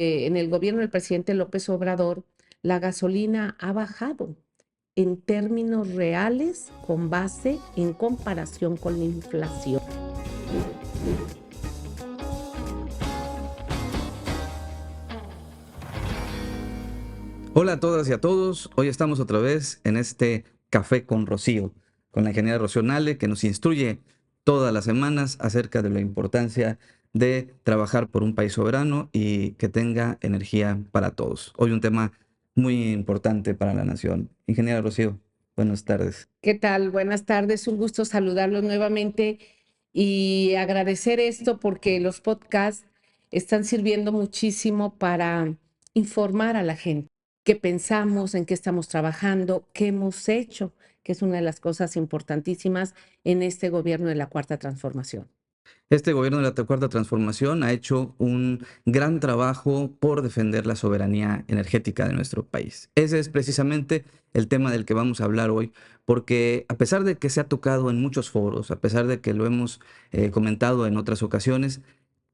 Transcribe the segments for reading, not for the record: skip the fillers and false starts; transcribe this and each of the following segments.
En el gobierno del presidente López Obrador, la gasolina ha bajado en términos reales con base en comparación con la inflación. Hola a todas y a todos. Hoy estamos otra vez en este Café con Rocío, con la ingeniera Rocío Nale, que nos instruye todas las semanas acerca de la importancia de trabajar por un país soberano y que tenga energía para todos. Hoy un tema muy importante para la nación. Ingeniera Rocío, buenas tardes. ¿Qué tal? Buenas tardes, un gusto saludarlos nuevamente y agradecer esto porque los podcasts están sirviendo muchísimo para informar a la gente qué pensamos, en qué estamos trabajando, qué hemos hecho, que es una de las cosas importantísimas en este gobierno de la Cuarta Transformación. Este gobierno de la Cuarta Transformación ha hecho un gran trabajo por defender la soberanía energética de nuestro país. Ese es precisamente el tema del que vamos a hablar hoy, porque a pesar de que se ha tocado en muchos foros, a pesar de que lo hemos comentado en otras ocasiones,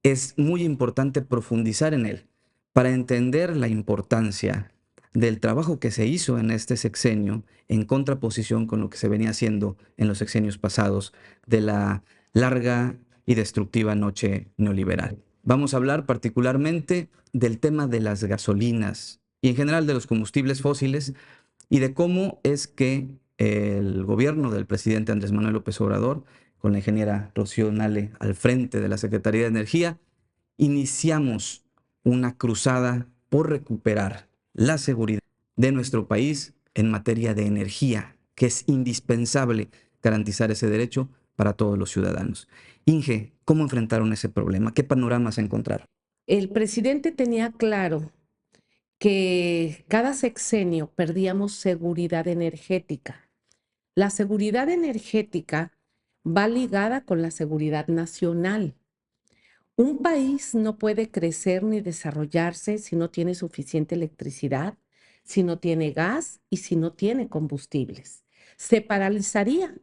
es muy importante profundizar en él para entender la importancia del trabajo que se hizo en este sexenio en contraposición con lo que se venía haciendo en los sexenios pasados de la larga y destructiva noche neoliberal. Vamos a hablar particularmente del tema de las gasolinas y en general de los combustibles fósiles y de cómo es que el gobierno del presidente Andrés Manuel López Obrador, con la ingeniera Rocío Nale al frente de la Secretaría de Energía, iniciamos una cruzada por recuperar la seguridad de nuestro país en materia de energía, que es indispensable garantizar ese derecho para todos los ciudadanos. Inge, ¿cómo enfrentaron ese problema? ¿Qué panoramas encontraron? El presidente tenía claro que cada sexenio perdíamos seguridad energética. La seguridad energética va ligada con la seguridad nacional. Un país no puede crecer ni desarrollarse si no tiene suficiente electricidad, si no tiene gas y si no tiene combustibles. Se paralizaría,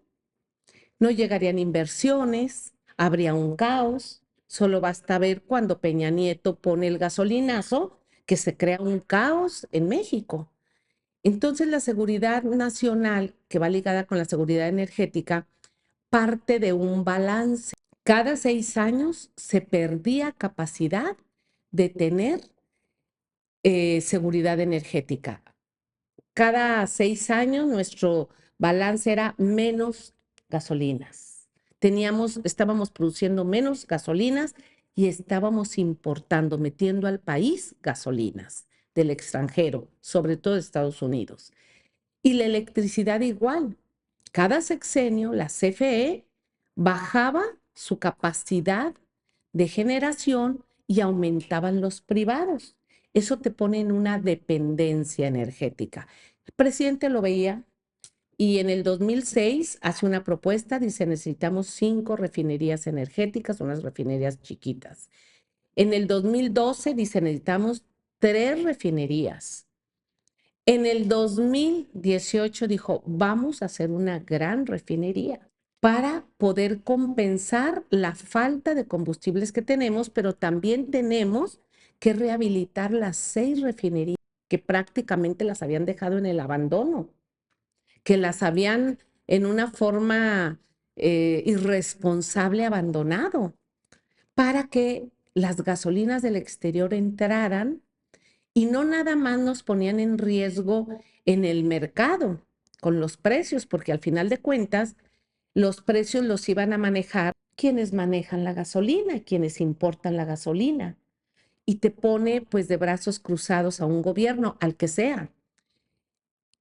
no llegarían inversiones, habría un caos. Solo basta ver cuando Peña Nieto pone el gasolinazo que se crea un caos en México. Entonces, la seguridad nacional, que va ligada con la seguridad energética, parte de un balance. Cada 6 años se perdía capacidad de tener seguridad energética. Cada 6 años nuestro balance era menos gasolinas. Estábamos produciendo menos gasolinas y estábamos importando, metiendo al país gasolinas del extranjero, sobre todo de Estados Unidos. Y la electricidad igual. Cada sexenio la CFE bajaba su capacidad de generación y aumentaban los privados. Eso te pone en una dependencia energética. El presidente lo veía y en el 2006 hace una propuesta, dice, necesitamos 5 refinerías energéticas, unas refinerías chiquitas. En el 2012 dice, necesitamos 3 refinerías. En el 2018 dijo, vamos a hacer una gran refinería para poder compensar la falta de combustibles que tenemos, pero también tenemos que rehabilitar las 6 refinerías que prácticamente las habían dejado en el abandono, que las habían en una forma irresponsable abandonado, para que las gasolinas del exterior entraran y no nada más nos ponían en riesgo en el mercado con los precios, porque al final de cuentas los precios los iban a manejar quienes manejan la gasolina, quienes importan la gasolina. Y te pone pues de brazos cruzados a un gobierno, al que sea.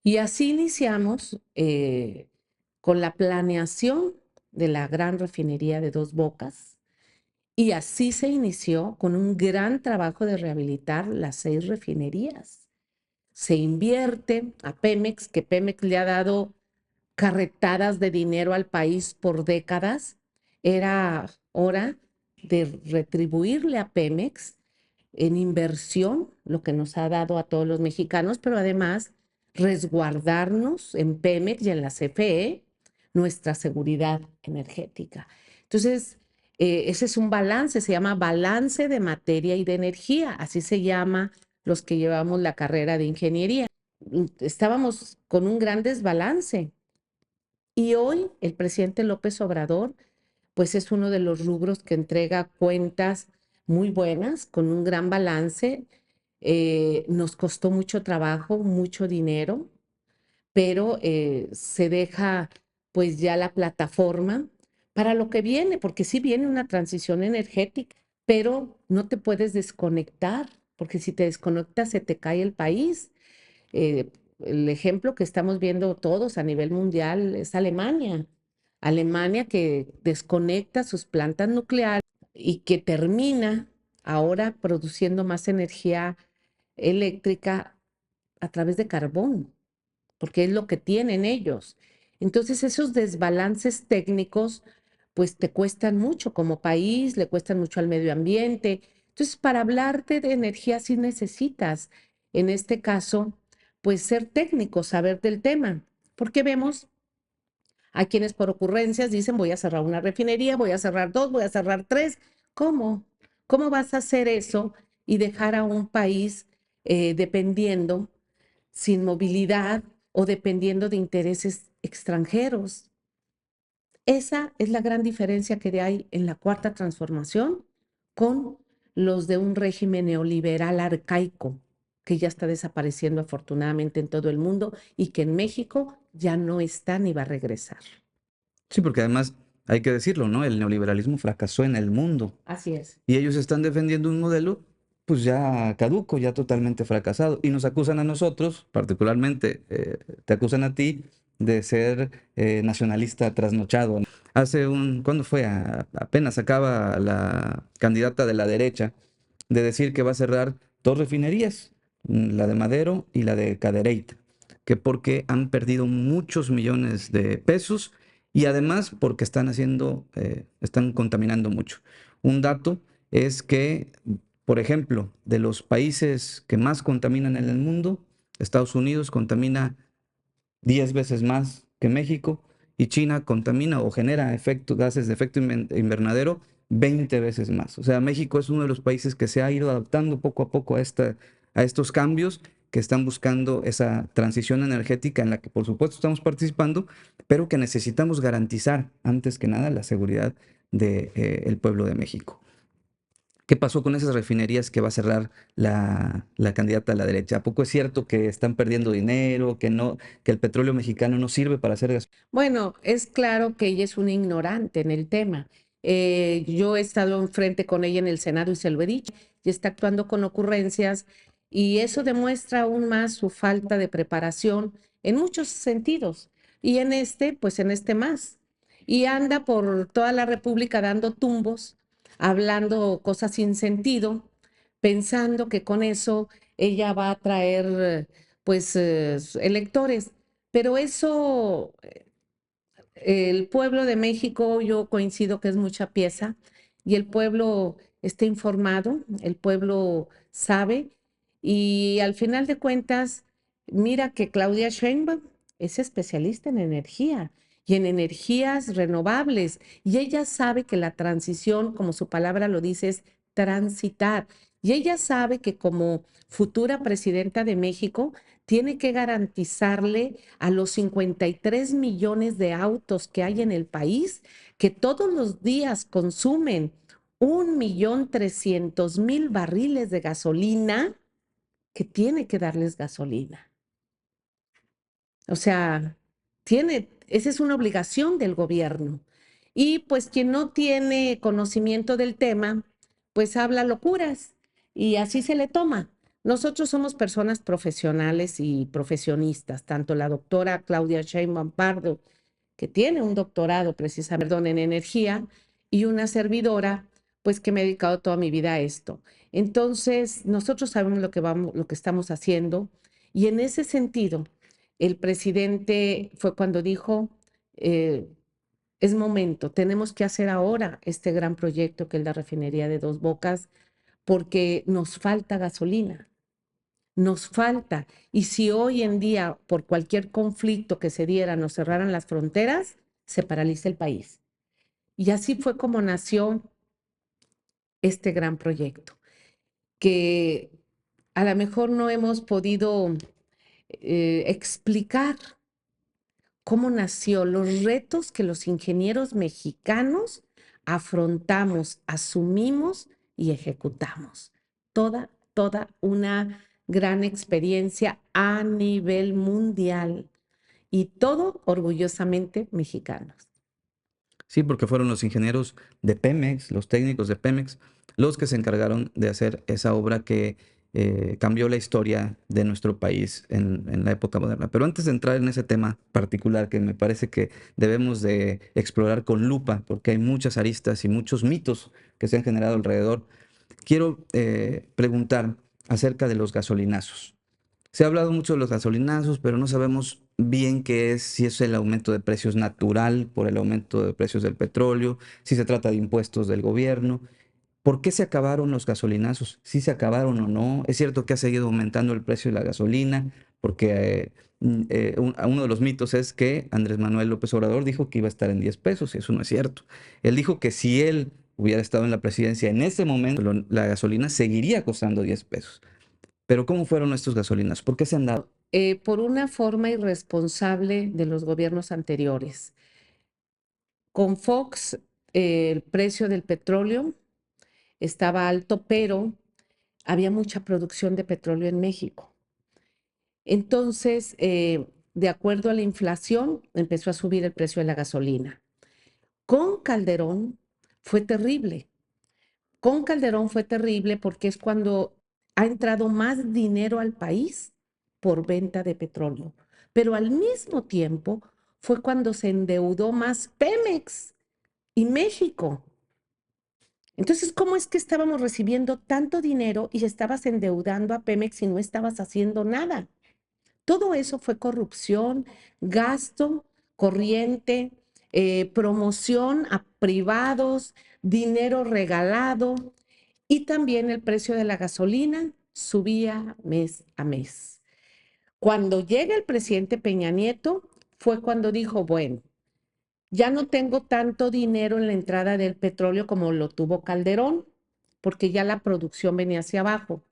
Y así iniciamos con la planeación de la gran refinería de Dos Bocas. Y así se inició con un gran trabajo de rehabilitar las 6 refinerías. Se invierte a Pemex, que Pemex le ha dado carretadas de dinero al país por décadas. Era hora de retribuirle a Pemex en inversión lo que nos ha dado a todos los mexicanos, pero además resguardarnos en Pemex y en la CFE nuestra seguridad energética. Entonces, ese es un balance, se llama balance de materia y de energía, así se llama los que llevamos la carrera de ingeniería. Estábamos con un gran desbalance y hoy el presidente López Obrador pues es uno de los rubros que entrega cuentas muy buenas, con un gran balance. Nos costó mucho trabajo, mucho dinero, pero se deja pues ya la plataforma para lo que viene, porque sí viene una transición energética, pero no te puedes desconectar, porque si te desconectas se te cae el país. El ejemplo que estamos viendo todos a nivel mundial es Alemania. Alemania que desconecta sus plantas nucleares y que termina ahora produciendo más energía eléctrica a través de carbón, porque es lo que tienen ellos. Entonces esos desbalances técnicos pues te cuestan mucho como país, le cuestan mucho al medio ambiente. Entonces para hablarte de energía sí necesitas, en este caso, pues ser técnico, saber del tema, porque vemos a quienes por ocurrencias dicen voy a cerrar una refinería, voy a cerrar dos, voy a cerrar tres. ¿Cómo? ¿Cómo vas a hacer eso y dejar a un país dependiendo sin movilidad o dependiendo de intereses extranjeros? Esa es la gran diferencia que hay en la cuarta transformación con los de un régimen neoliberal arcaico que ya está desapareciendo afortunadamente en todo el mundo y que en México ya no está ni va a regresar. Sí, porque además hay que decirlo, ¿no? El neoliberalismo fracasó en el mundo Así es. y ellos están defendiendo un modelo pues ya caduco, ya totalmente fracasado y nos acusan a nosotros, particularmente te acusan a ti de ser nacionalista trasnochado. ¿Cuándo fue? Apenas acaba la candidata de la derecha de decir que va a cerrar dos refinerías, la de Madero y la de Cadereyta, que porque han perdido muchos millones de pesos y además porque están contaminando mucho. Un dato es que, por ejemplo, de los países que más contaminan en el mundo, Estados Unidos contamina 10 veces más que México y China contamina o genera gases de efecto invernadero 20 veces más. O sea, México es uno de los países que se ha ido adaptando poco a poco a estos cambios que están buscando esa transición energética en la que por supuesto estamos participando, pero que necesitamos garantizar antes que nada la seguridad del pueblo de México. ¿Qué pasó con esas refinerías que va a cerrar la candidata a la derecha? ¿A poco es cierto que están perdiendo dinero, que no, que el petróleo mexicano no sirve para hacer gas? Bueno, es claro que ella es una ignorante en el tema. Yo he estado enfrente con ella en el Senado y se lo he dicho, y está actuando con ocurrencias y eso demuestra aún más su falta de preparación en muchos sentidos y en este, pues en este más. Y anda por toda la República dando tumbos, hablando cosas sin sentido, pensando que con eso ella va a traer pues electores. Pero eso el pueblo de México, yo coincido que es mucha pieza y el pueblo está informado, el pueblo sabe y al final de cuentas, mira que Claudia Sheinbaum es especialista en energía y en energías renovables y ella sabe que la transición, como su palabra lo dice, es transitar y ella sabe que como futura presidenta de México tiene que garantizarle a los 53 millones de autos que hay en el país, que todos los días consumen 1.300.000 barriles de gasolina, que tiene que darles gasolina. O sea, esa es una obligación del gobierno. Y pues quien no tiene conocimiento del tema, pues habla locuras y así se le toma. Nosotros somos personas profesionales y profesionistas, tanto la doctora Claudia Sheinbaum Pardo, que tiene un doctorado precisamente, perdón, en energía, y una servidora, pues que me he dedicado toda mi vida a esto. Entonces, nosotros sabemos lo que estamos haciendo y en ese sentido, el presidente fue cuando dijo, eh, es momento, tenemos que hacer ahora este gran proyecto que es la refinería de Dos Bocas, porque nos falta gasolina, nos falta. Y si hoy en día, por cualquier conflicto que se diera, nos cerraran las fronteras, se paraliza el país. Y así fue como nació este gran proyecto, que a lo mejor no hemos podido explicar cómo nació, los retos que los ingenieros mexicanos afrontamos, asumimos y ejecutamos. Toda una gran experiencia a nivel mundial y todo orgullosamente mexicanos. Sí, porque fueron los ingenieros de Pemex, los técnicos de Pemex, los que se encargaron de hacer esa obra que cambió la historia de nuestro país en la época moderna. Pero antes de entrar en ese tema particular que me parece que debemos de explorar con lupa, porque hay muchas aristas y muchos mitos que se han generado alrededor, quiero preguntar acerca de los gasolinazos. Se ha hablado mucho de los gasolinazos, pero no sabemos bien qué es, si es el aumento de precios natural por el aumento de precios del petróleo, si se trata de impuestos del gobierno. ¿Por qué se acabaron los gasolinazos? ¿Si se acabaron o no? Es cierto que ha seguido aumentando el precio de la gasolina, porque uno de los mitos es que Andrés Manuel López Obrador dijo que iba a estar en 10 pesos, y eso no es cierto. Él dijo que si él hubiera estado en la presidencia en ese momento, la gasolina seguiría costando 10 pesos. Pero ¿cómo fueron estos gasolinas? ¿Por qué se han dado? Por una forma irresponsable de los gobiernos anteriores. Con Fox, el precio del petróleo estaba alto, pero había mucha producción de petróleo en México. Entonces, de acuerdo a la inflación, empezó a subir el precio de la gasolina. Con Calderón fue terrible. Con Calderón fue terrible porque es cuando ha entrado más dinero al país por venta de petróleo. Pero al mismo tiempo fue cuando se endeudó más Pemex y México. Entonces, ¿cómo es que estábamos recibiendo tanto dinero y estabas endeudando a Pemex y no estabas haciendo nada? Todo eso fue corrupción, gasto corriente, promoción a privados, dinero regalado y también el precio de la gasolina subía mes a mes. Cuando llega el presidente Peña Nieto, fue cuando dijo, bueno, ya no tengo tanto dinero en la entrada del petróleo como lo tuvo Calderón, porque ya la producción venía hacia abajo.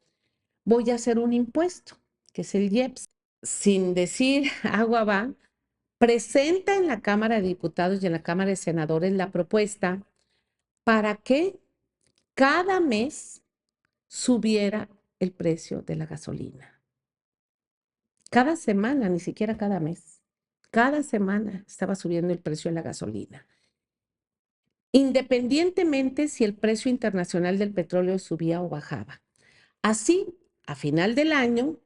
Voy a hacer un impuesto, que es el IEPS. Sin decir agua va, presenta en la Cámara de Diputados y en la Cámara de Senadores la propuesta para que cada mes subiera el precio de la gasolina. Cada semana, ni siquiera cada mes. Cada semana estaba subiendo el precio de la gasolina. Independientemente si el precio internacional del petróleo subía o bajaba. Así, a final del año,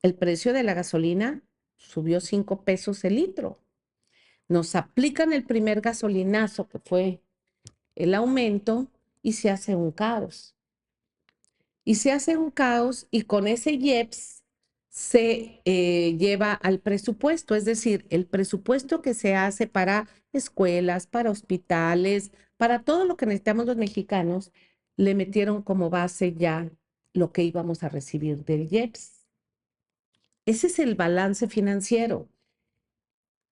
el precio de la gasolina subió 5 pesos el litro. Nos aplican el primer gasolinazo, que fue el aumento, y se hace un caos. Y se hace un caos y con ese IEPS se lleva al presupuesto, es decir, el presupuesto que se hace para escuelas, para hospitales, para todo lo que necesitamos los mexicanos, le metieron como base ya lo que íbamos a recibir del IEPS. Ese es el balance financiero.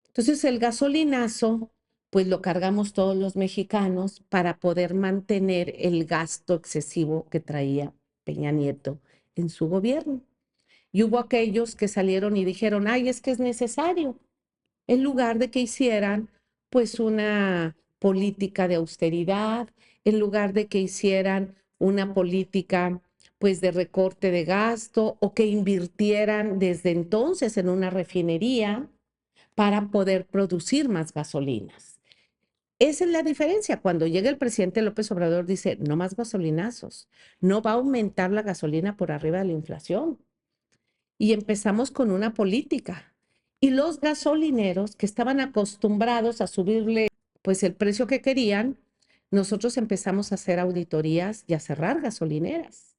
Entonces, el gasolinazo, pues lo cargamos todos los mexicanos para poder mantener el gasto excesivo que traía Peña Nieto en su gobierno. Y hubo aquellos que salieron y dijeron, ay, es que es necesario, en lugar de que hicieran pues una política de austeridad, en lugar de que hicieran una política pues de recorte de gasto o que invirtieran desde entonces en una refinería para poder producir más gasolinas. Esa es la diferencia. Cuando llega el presidente López Obrador, dice, no más gasolinazos, no va a aumentar la gasolina por arriba de la inflación. Y empezamos con una política. Y los gasolineros que estaban acostumbrados a subirle pues el precio que querían, nosotros empezamos a hacer auditorías y a cerrar gasolineras.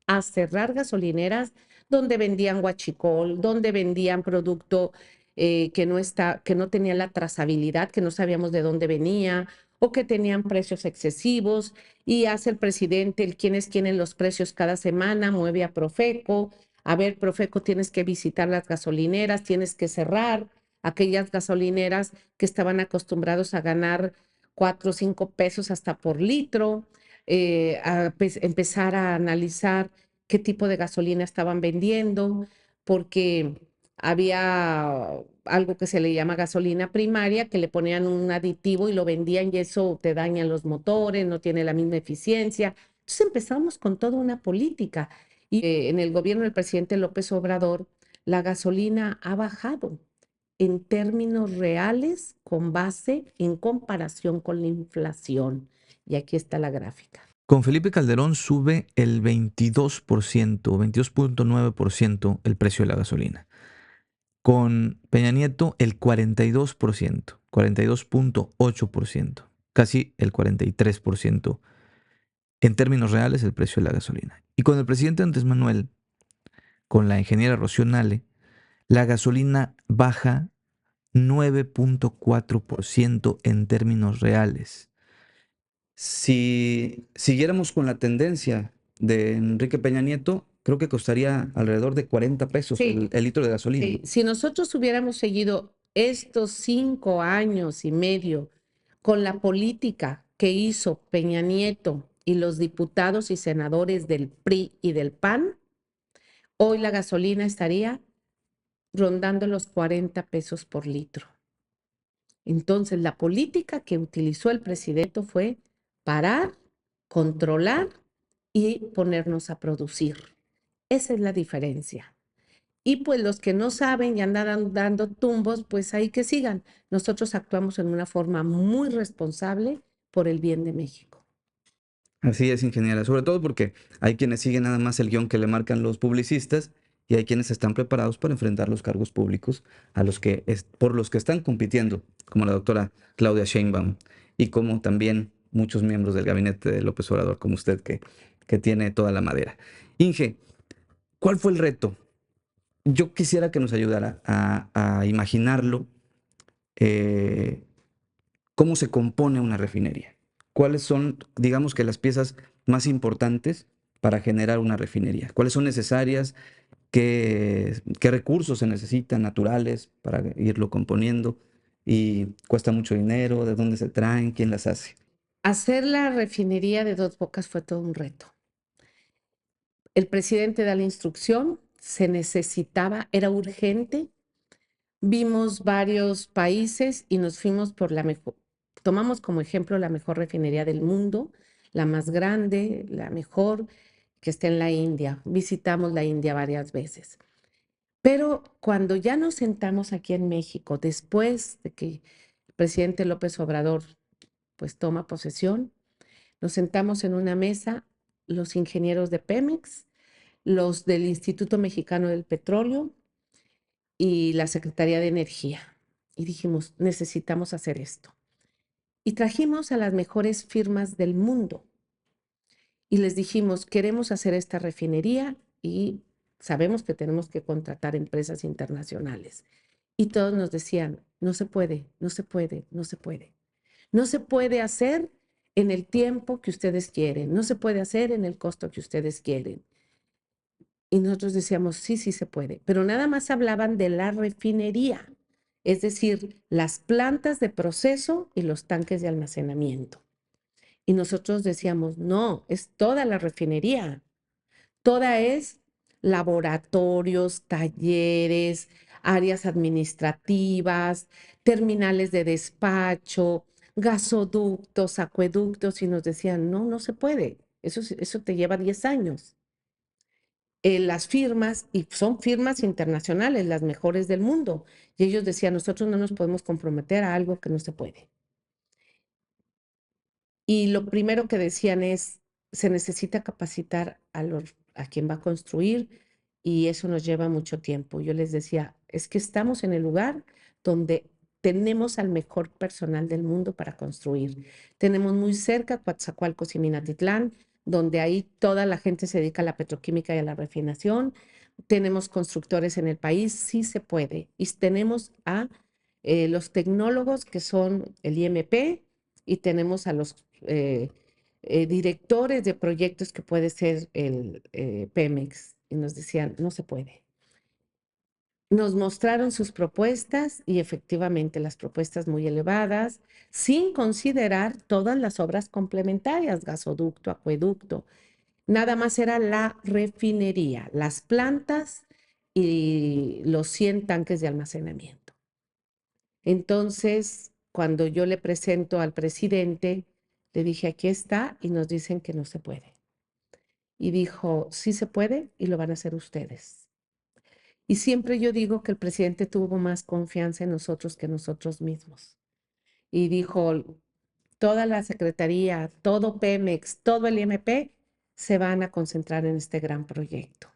A cerrar gasolineras donde vendían huachicol, donde vendían producto que no tenía la trazabilidad, que no sabíamos de dónde venía o que tenían precios excesivos y hace el presidente el quién es quién en los precios cada semana, mueve a Profeco, a ver, Profeco, tienes que visitar las gasolineras, tienes que cerrar aquellas gasolineras que estaban acostumbrados a ganar 4 o 5 pesos hasta por litro. empezar a analizar qué tipo de gasolina estaban vendiendo, porque había algo que se le llama gasolina primaria, que le ponían un aditivo y lo vendían y eso te daña los motores, no tiene la misma eficiencia. Entonces empezamos con toda una política. Y en el gobierno del presidente López Obrador, la gasolina ha bajado en términos reales con base en comparación con la inflación. Y aquí está la gráfica. Con Felipe Calderón sube el 22%, 22.9% el precio de la gasolina. Con Peña Nieto el 42%, 42.8%, casi el 43% en términos reales el precio de la gasolina. Y con el presidente Andrés Manuel, con la ingeniera Rocío Nale, la gasolina baja 9.4% en términos reales. Si siguiéramos con la tendencia de Enrique Peña Nieto, creo que costaría alrededor de 40 pesos Sí, el litro de gasolina. sí. Si nosotros hubiéramos seguido estos 5 años y medio con la política que hizo Peña Nieto y los diputados y senadores del PRI y del PAN, hoy la gasolina estaría rondando los 40 pesos por litro. Entonces, la política que utilizó el presidente fue parar, controlar y ponernos a producir. Esa es la diferencia. Y pues los que no saben y andan dando tumbos, pues ahí que sigan. Nosotros actuamos en una forma muy responsable por el bien de México. Así es, ingeniera, sobre todo porque hay quienes siguen nada más el guión que le marcan los publicistas y hay quienes están preparados para enfrentar los cargos públicos por los que están compitiendo, como la doctora Claudia Sheinbaum y como también muchos miembros del gabinete de López Obrador, como usted que tiene toda la madera. Inge, ¿cuál fue el reto? Yo quisiera que nos ayudara a imaginarlo, eh, cómo se compone una refinería. ¿Cuáles son, digamos que las piezas más importantes para generar una refinería? ¿Cuáles son necesarias? ¿Qué recursos se necesitan naturales para irlo componiendo? ¿Y cuesta mucho dinero? ¿De dónde se traen? ¿Quién las hace? Hacer la refinería de Dos Bocas fue todo un reto. El presidente da la instrucción, se necesitaba, era urgente. Vimos varios países y nos fuimos por la mejor, tomamos como ejemplo la mejor refinería del mundo, la más grande, la mejor, que está en la India. Visitamos la India varias veces. Pero cuando ya nos sentamos aquí en México, después de que el presidente López Obrador pues toma posesión, nos sentamos en una mesa los ingenieros de Pemex, los del Instituto Mexicano del Petróleo y la Secretaría de Energía. Y dijimos, necesitamos hacer esto. Y trajimos a las mejores firmas del mundo. Y les dijimos, queremos hacer esta refinería y sabemos que tenemos que contratar empresas internacionales. Y todos nos decían, no se puede, no se puede, no se puede. No se puede hacer en el tiempo que ustedes quieren, no se puede hacer en el costo que ustedes quieren. Y nosotros decíamos, sí, sí se puede, pero nada más hablaban de la refinería, es decir, las plantas de proceso y los tanques de almacenamiento. Y nosotros decíamos, no, es toda la refinería, toda es laboratorios, talleres, áreas administrativas, terminales de despacho, gasoductos, acueductos, y nos decían, no, no se puede, eso te lleva 10 años. Las firmas, y son firmas internacionales, las mejores del mundo, y ellos decían, nosotros no nos podemos comprometer a algo que no se puede. Y lo primero que decían es, se necesita capacitar a quien va a construir y eso nos lleva mucho tiempo. Yo les decía, es que estamos en el lugar donde tenemos al mejor personal del mundo para construir. Tenemos muy cerca Coatzacoalcos y Minatitlán, donde ahí toda la gente se dedica a la petroquímica y a la refinación. Tenemos constructores en el país, sí se puede. Y tenemos a los tecnólogos que son el IMP y tenemos a los directores de proyectos que puede ser el Pemex. Y nos decían, no se puede. Nos mostraron sus propuestas y efectivamente las propuestas muy elevadas, sin considerar todas las obras complementarias, gasoducto, acueducto. Nada más era la refinería, las plantas y los 100 tanques de almacenamiento. Entonces, cuando yo le presento al presidente, le dije, aquí está, y nos dicen que no se puede. Y dijo, sí se puede y lo van a hacer ustedes. Y siempre yo digo que el presidente tuvo más confianza en nosotros que nosotros mismos. Y dijo, toda la secretaría, todo Pemex, todo el IMP se van a concentrar en este gran proyecto.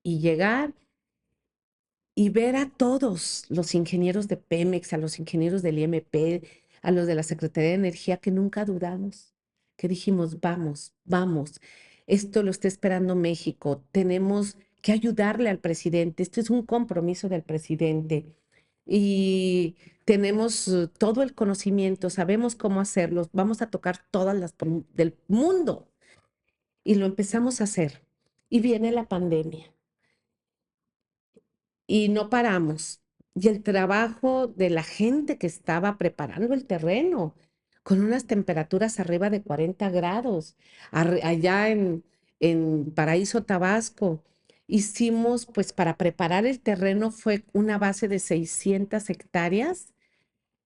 Y llegar y ver a todos los ingenieros de Pemex, a los ingenieros del IMP, a los de la Secretaría de Energía, que nunca dudamos, que dijimos, vamos, vamos, esto lo está esperando México, tenemos que ayudarle al presidente, esto es un compromiso del presidente y tenemos todo el conocimiento, sabemos cómo hacerlo, vamos a tocar todas las del mundo y lo empezamos a hacer. Y viene la pandemia y no paramos. Y el trabajo de la gente que estaba preparando el terreno con unas temperaturas arriba de 40 grados, allá en Paraíso, Tabasco. Hicimos, pues para preparar el terreno fue una base de 600 hectáreas,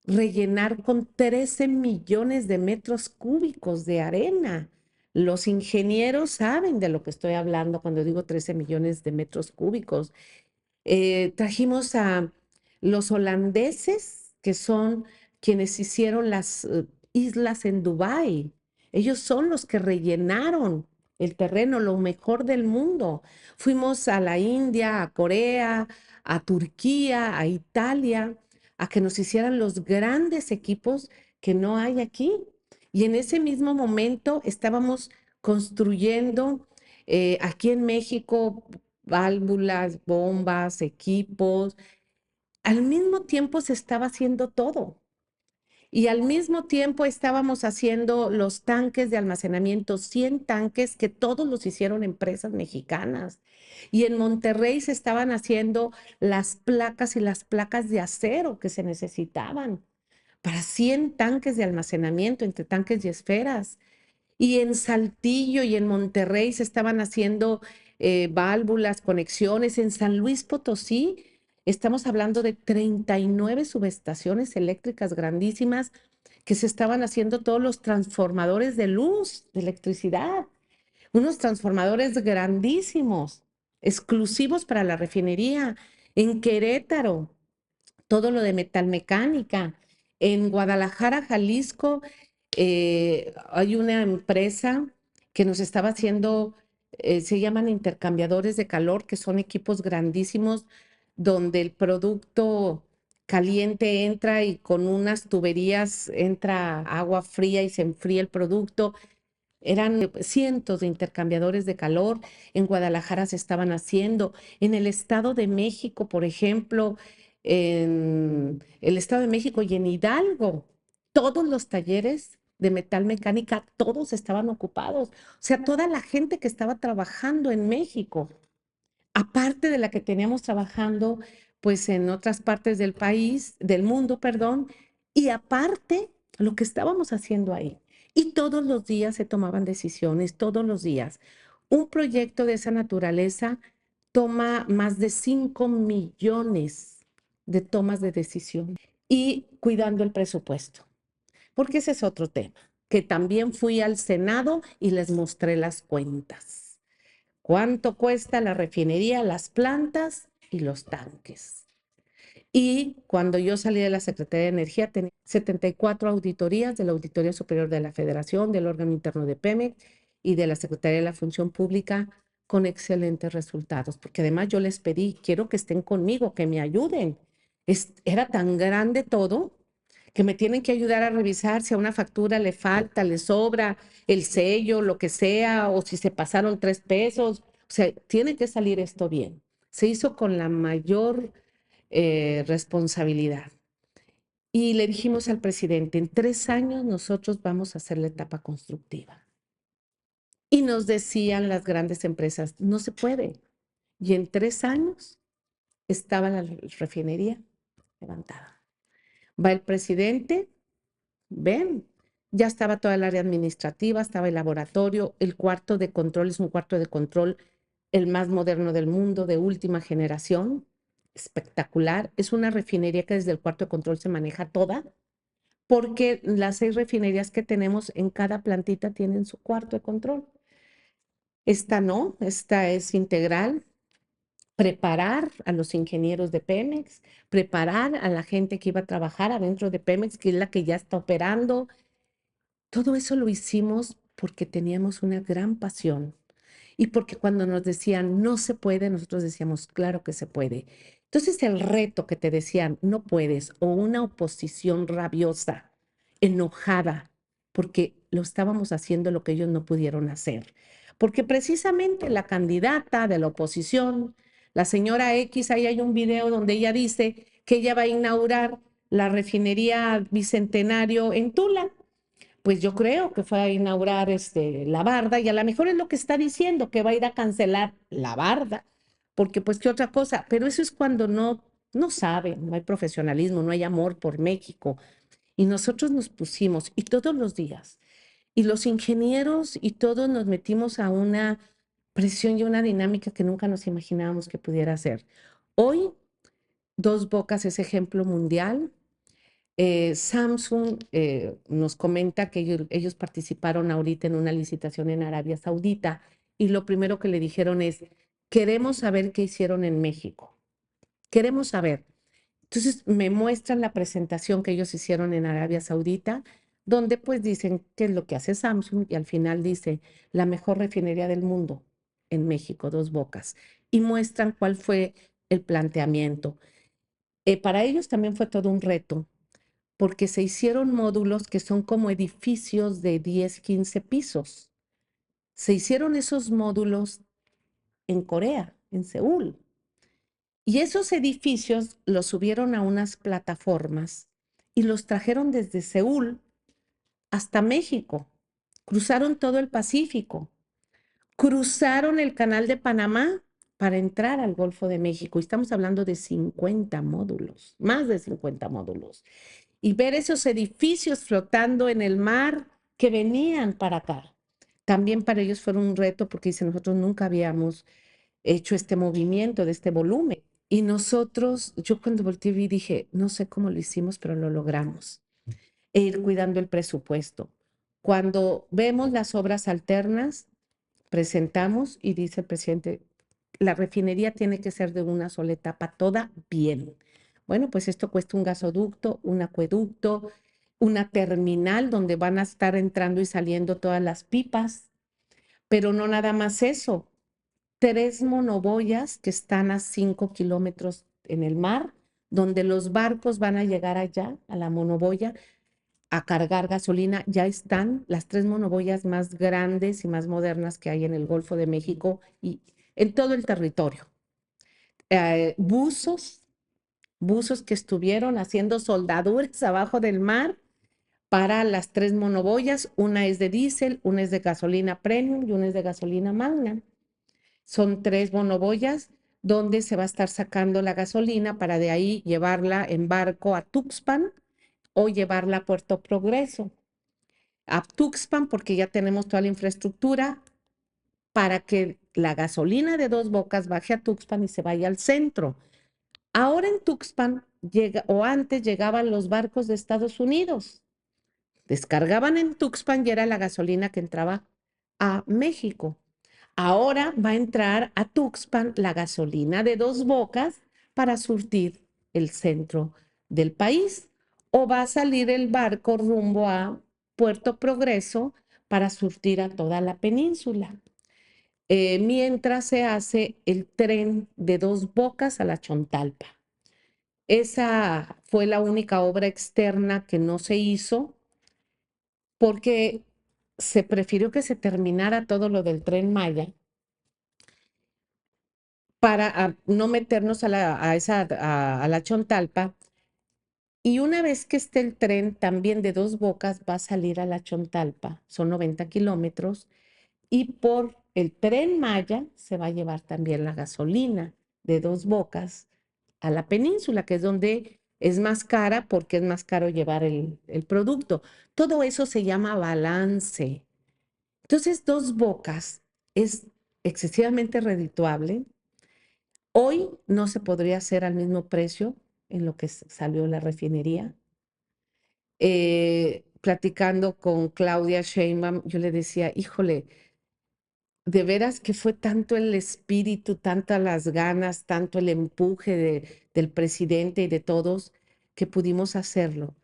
rellenar con 13 millones de metros cúbicos de arena. Los ingenieros saben de lo que estoy hablando cuando digo 13 millones de metros cúbicos. Trajimos a los holandeses, que son quienes hicieron las islas en Dubái. Ellos son los que rellenaron el terreno, lo mejor del mundo. Fuimos a la India, a Corea, a Turquía, a Italia, a que nos hicieran los grandes equipos que no hay aquí. Y en ese mismo momento estábamos construyendo aquí en México válvulas, bombas, equipos. Al mismo tiempo se estaba haciendo todo. Y al mismo tiempo estábamos haciendo los tanques de almacenamiento, 100 tanques que todos los hicieron empresas mexicanas. Y en Monterrey se estaban haciendo las placas y las placas de acero que se necesitaban para 100 tanques de almacenamiento entre tanques y esferas. Y en Saltillo y en Monterrey se estaban haciendo válvulas, conexiones. En San Luis Potosí estamos hablando de 39 subestaciones eléctricas grandísimas que se estaban haciendo todos los transformadores de luz, de electricidad, unos transformadores grandísimos, exclusivos para la refinería. En Querétaro, todo lo de metalmecánica. En Guadalajara, Jalisco, hay una empresa que nos estaba haciendo, se llaman intercambiadores de calor, que son equipos grandísimos donde el producto caliente entra y con unas tuberías entra agua fría y se enfría el producto. Eran cientos de intercambiadores de calor. En Guadalajara se estaban haciendo. En el Estado de México, por ejemplo, en el Estado de México y en Hidalgo, todos los talleres de metal mecánica, todos estaban ocupados. O sea, toda la gente que estaba trabajando en México, aparte de la que teníamos trabajando pues en otras partes del país, del mundo, perdón, y aparte lo que estábamos haciendo ahí. Y todos los días se tomaban decisiones, todos los días. Un proyecto de esa naturaleza toma más de 5 millones de tomas de decisión y cuidando el presupuesto, porque ese es otro tema, que también fui al Senado y les mostré las cuentas. ¿Cuánto cuesta la refinería, las plantas y los tanques? Y cuando yo salí de la Secretaría de Energía, tenía 74 auditorías de la Auditoría Superior de la Federación, del órgano interno de Pemex y de la Secretaría de la Función Pública con excelentes resultados, porque además yo les pedí, quiero que estén conmigo, que me ayuden. Era tan grande todo que me tienen que ayudar a revisar si a una factura le falta, le sobra el sello, lo que sea, o si se pasaron 3 pesos. O sea, tiene que salir esto bien. Se hizo con la mayor responsabilidad. Y le dijimos al presidente, en 3 años nosotros vamos a hacer la etapa constructiva. Y nos decían las grandes empresas, no se puede. Y en 3 años estaba la refinería levantada. Va el presidente, ven, ya estaba toda el área administrativa, estaba el laboratorio, el cuarto de control es un cuarto de control el más moderno del mundo, de última generación, espectacular. Es una refinería que desde el cuarto de control se maneja toda, porque las 6 refinerías que tenemos en cada plantita tienen su cuarto de control. Esta no, esta es integral. Preparar a los ingenieros de Pemex, preparar a la gente que iba a trabajar adentro de Pemex, que es la que ya está operando. Todo eso lo hicimos porque teníamos una gran pasión y porque cuando nos decían no se puede, nosotros decíamos claro que se puede. Entonces el reto que te decían no puedes o una oposición rabiosa, enojada, porque lo estábamos haciendo lo que ellos no pudieron hacer. Porque precisamente la candidata de la oposición, la señora X, ahí hay un video donde ella dice que ella va a inaugurar la refinería Bicentenario en Tula. Pues yo creo que fue a inaugurar la barda y a lo mejor es lo que está diciendo, que va a ir a cancelar la barda, porque pues qué otra cosa, pero eso es cuando no saben, no hay profesionalismo, no hay amor por México. Y nosotros nos pusimos, y todos los días, y los ingenieros y todos nos metimos a una presión y una dinámica que nunca nos imaginábamos que pudiera ser. Hoy, Dos Bocas es ejemplo mundial. Samsung nos comenta que ellos participaron ahorita en una licitación en Arabia Saudita y lo primero que le dijeron es, queremos saber qué hicieron en México, queremos saber. Entonces me muestran la presentación que ellos hicieron en Arabia Saudita, donde pues dicen qué es lo que hace Samsung y al final dice la mejor refinería del mundo en México, Dos Bocas, y muestran cuál fue el planteamiento. Para ellos también fue todo un reto porque se hicieron módulos que son como edificios de 10, 15 pisos. Se hicieron esos módulos en Corea, en Seúl. Y esos edificios los subieron a unas plataformas y los trajeron desde Seúl hasta México. Cruzaron todo el Pacífico. Cruzaron el Canal de Panamá para entrar al Golfo de México. Y estamos hablando de 50 módulos, más de 50 módulos. Y ver esos edificios flotando en el mar que venían para acá. También para ellos fue un reto porque dicen, nosotros nunca habíamos hecho este movimiento de este volumen. Y nosotros, yo cuando volteé vi, dije, no sé cómo lo hicimos, pero lo logramos. E ir cuidando el presupuesto. Cuando vemos las obras alternas, presentamos y dice el presidente, la refinería tiene que ser de una sola etapa, toda bien. Bueno, pues esto cuesta un gasoducto, un acueducto, una terminal donde van a estar entrando y saliendo todas las pipas, pero no nada más eso. 3 monoboyas que están a 5 kilómetros en el mar, donde los barcos van a llegar allá, a la monoboya, a cargar gasolina. Ya están las 3 monoboyas más grandes y más modernas que hay en el Golfo de México y en todo el territorio. Buzos que estuvieron haciendo soldaduras abajo del mar para las 3 monoboyas. Una es de diésel, una es de gasolina premium y una es de gasolina magna. Son 3 monoboyas donde se va a estar sacando la gasolina para de ahí llevarla en barco a Tuxpan o llevarla a Puerto Progreso. A Tuxpan porque ya tenemos toda la infraestructura para que la gasolina de Dos Bocas baje a Tuxpan y se vaya al centro. Ahora en Tuxpan antes llegaban los barcos de Estados Unidos, descargaban en Tuxpan y era la gasolina que entraba a México. Ahora va a entrar a Tuxpan la gasolina de Dos Bocas para surtir el centro del país o va a salir el barco rumbo a Puerto Progreso para surtir a toda la península. Mientras se hace el tren de Dos Bocas a la Chontalpa. Esa fue la única obra externa que no se hizo porque se prefirió que se terminara todo lo del Tren Maya para no meternos a la Chontalpa. Y una vez que esté el tren también de Dos Bocas va a salir a la Chontalpa, son 90 kilómetros, y por el Tren Maya se va a llevar también la gasolina de Dos Bocas a la península, que es donde es más cara porque es más caro llevar el producto. Todo eso se llama balance. Entonces, Dos Bocas es excesivamente redituable. Hoy no se podría hacer al mismo precio en lo que salió la refinería. Platicando con Claudia Sheinbaum, yo le decía, híjole, de veras que fue tanto el espíritu, tantas las ganas, tanto el empuje del presidente y de todos que pudimos hacerlo.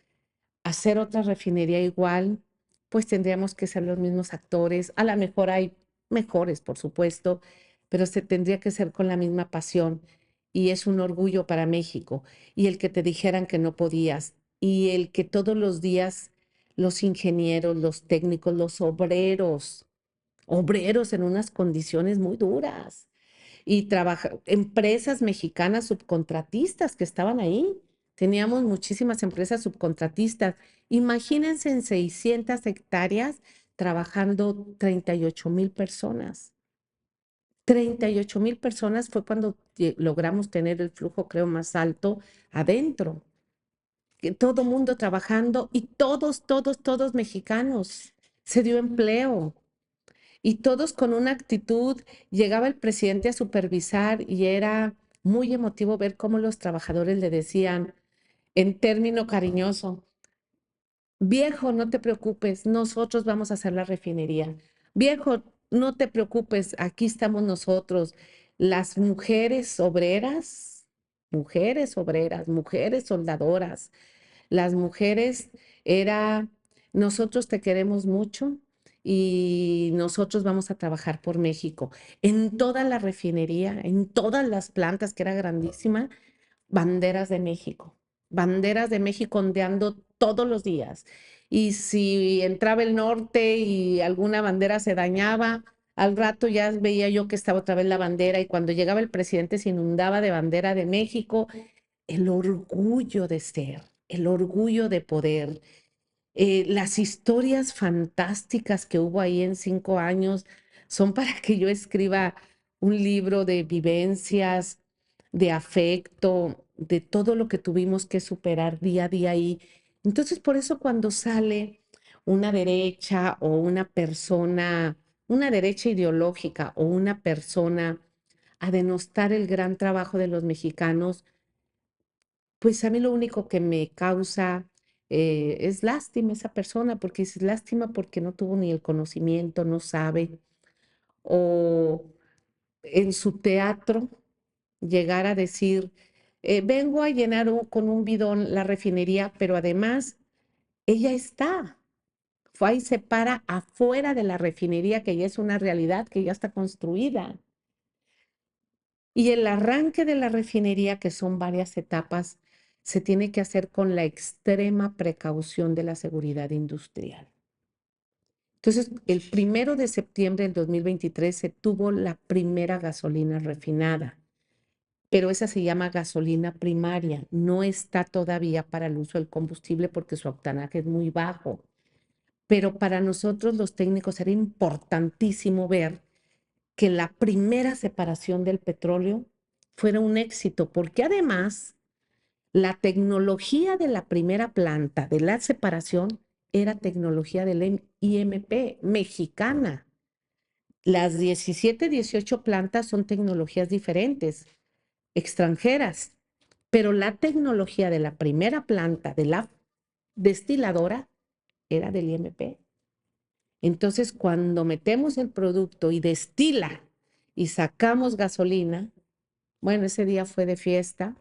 Hacer otra refinería igual, pues tendríamos que ser los mismos actores. A lo mejor hay mejores, por supuesto, pero se tendría que ser con la misma pasión. Y es un orgullo para México. Y el que te dijeran que no podías, y el que todos los días los ingenieros, los técnicos, los obreros en unas condiciones muy duras, y empresas mexicanas subcontratistas que estaban ahí. Teníamos muchísimas empresas subcontratistas. Imagínense en 600 hectáreas trabajando 38,000 personas. 38,000 personas fue cuando logramos tener el flujo, creo, más alto adentro. Que todo mundo trabajando y todos mexicanos. Se dio empleo. Y todos con una actitud, llegaba el presidente a supervisar y era muy emotivo ver cómo los trabajadores le decían en término cariñoso, viejo, no te preocupes, nosotros vamos a hacer la refinería. Viejo, no te preocupes, aquí estamos nosotros. Las mujeres soldadoras, las mujeres nosotros te queremos mucho y nosotros vamos a trabajar por México. En toda la refinería, en todas las plantas, que era grandísima, banderas de México ondeando todos los días. Y si entraba el norte y alguna bandera se dañaba, al rato ya veía yo que estaba otra vez la bandera, y cuando llegaba el presidente se inundaba de bandera de México. El orgullo de ser, el orgullo de poder. Las historias fantásticas que hubo ahí en 5 años son para que yo escriba un libro de vivencias, de afecto, de todo lo que tuvimos que superar día a día ahí. Entonces, por eso cuando sale una derecha o una persona, una derecha ideológica o una persona a denostar el gran trabajo de los mexicanos, pues a mí lo único que me causa es lástima esa persona, porque es lástima porque no tuvo ni el conocimiento, no sabe, o en su teatro llegar a decir, vengo a llenar con un bidón la refinería, pero además ella fue y se para afuera de la refinería, que ya es una realidad, que ya está construida. Y el arranque de la refinería, que son varias etapas, se tiene que hacer con la extrema precaución de la seguridad industrial. Entonces, el 1 de septiembre del 2023 se tuvo la primera gasolina refinada, pero esa se llama gasolina primaria. No está todavía para el uso del combustible porque su octanaje es muy bajo. Pero para nosotros los técnicos era importantísimo ver que la primera separación del petróleo fuera un éxito, porque además la tecnología de la primera planta de la separación era tecnología del IMP mexicana. Las 17, 18 plantas son tecnologías diferentes, extranjeras, pero la tecnología de la primera planta de la destiladora era del IMP. Entonces, cuando metemos el producto y destila y sacamos gasolina, bueno, ese día fue de fiesta,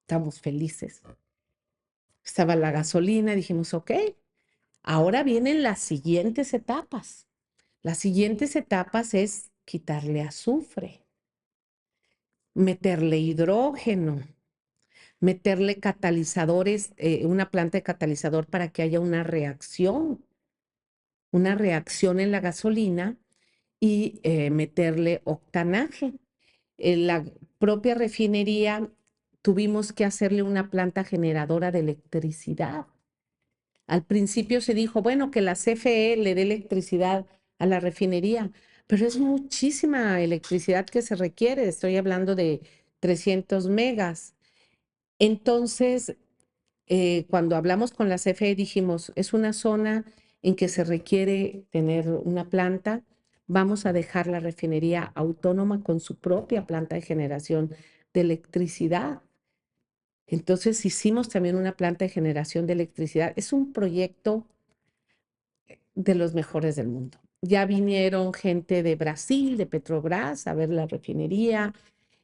estamos felices. Estaba la gasolina, dijimos, ok, ahora vienen las siguientes etapas. Las siguientes etapas es quitarle azufre, meterle hidrógeno, meterle catalizadores, una planta de catalizador para que haya una reacción en la gasolina, y meterle octanaje. En la propia refinería tuvimos que hacerle una planta generadora de electricidad. Al principio se dijo, bueno, que la CFE le dé electricidad a la refinería, pero es muchísima electricidad que se requiere. Estoy hablando de 300 megas. Entonces, cuando hablamos con la CFE dijimos, es una zona en que se requiere tener una planta, vamos a dejar la refinería autónoma con su propia planta de generación de electricidad. Entonces hicimos también una planta de generación de electricidad. Es un proyecto de los mejores del mundo. Ya vinieron gente de Brasil, de Petrobras, a ver la refinería.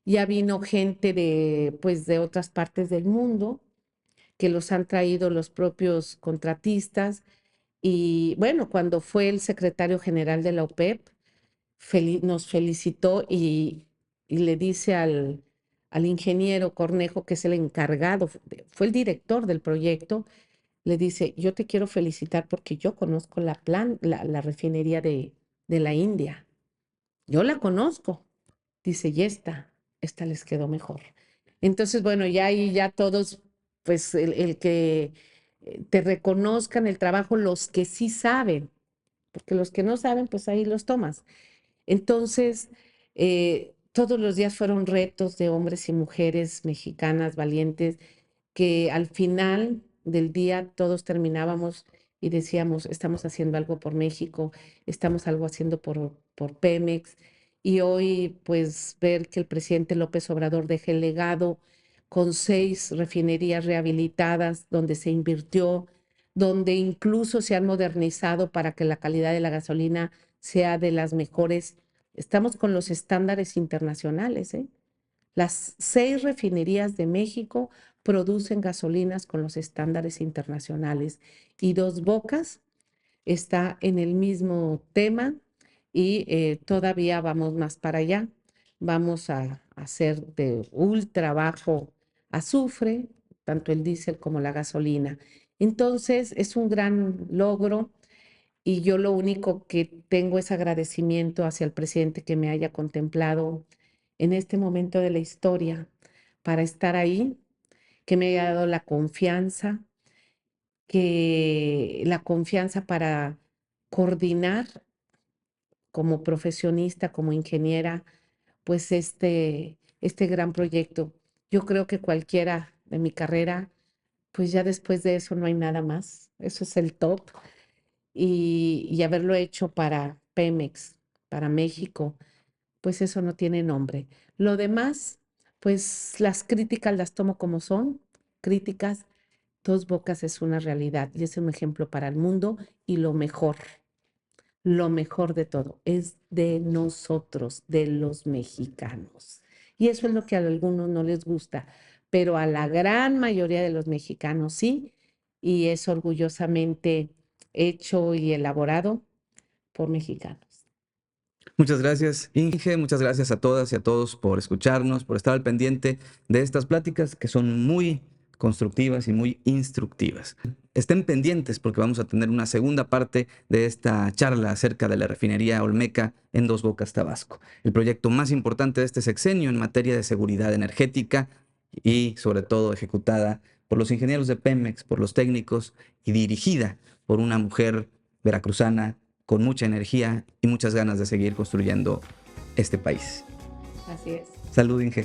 Ya vino gente de, pues, de otras partes del mundo que los han traído los propios contratistas. Y bueno, cuando fue el secretario general de la OPEP, nos felicitó y le dice al ingeniero Cornejo, que es el encargado, fue el director del proyecto, le dice, yo te quiero felicitar porque yo conozco la refinería de la India. Yo la conozco. Dice, y esta les quedó mejor. Entonces, bueno, ya ahí ya todos, pues el que te reconozcan el trabajo, los que sí saben, porque los que no saben, pues ahí los tomas. Entonces, todos los días fueron retos de hombres y mujeres mexicanas valientes que al final del día todos terminábamos y decíamos, estamos haciendo algo por México, estamos algo haciendo por Pemex. Y hoy, pues, ver que el presidente López Obrador deja el legado con 6 refinerías rehabilitadas, donde se invirtió, donde incluso se han modernizado para que la calidad de la gasolina sea de las mejores. Estamos con los estándares internacionales, ¿eh? Las 6 refinerías de México producen gasolinas con los estándares internacionales y Dos Bocas está en el mismo tema y todavía vamos más para allá. Vamos a hacer de ultra bajo azufre, tanto el diésel como la gasolina. Entonces es un gran logro y yo lo único que tengo es agradecimiento hacia el presidente que me haya contemplado en este momento de la historia para estar ahí, que me haya dado la confianza para coordinar como profesionista, como ingeniera, pues este gran proyecto. Yo creo que cualquiera de mi carrera, pues ya después de eso no hay nada más. Eso es el top. Y haberlo hecho para Pemex, para México, pues eso no tiene nombre. Lo demás, pues las críticas las tomo como son, críticas. Dos Bocas es una realidad y es un ejemplo para el mundo y lo mejor de todo es de nosotros, de los mexicanos. Y eso es lo que a algunos no les gusta, pero a la gran mayoría de los mexicanos sí, y es orgullosamente hecho y elaborado por mexicanos. Muchas gracias, Inge. Muchas gracias a todas y a todos por escucharnos, por estar al pendiente de estas pláticas que son muy constructivas y muy instructivas. Estén pendientes porque vamos a tener una segunda parte de esta charla acerca de la refinería Olmeca en Dos Bocas, Tabasco, el proyecto más importante de este sexenio en materia de seguridad energética y sobre todo ejecutada por los ingenieros de Pemex, por los técnicos y dirigida por una mujer veracruzana con mucha energía y muchas ganas de seguir construyendo este país. Así es. Salud, Inge.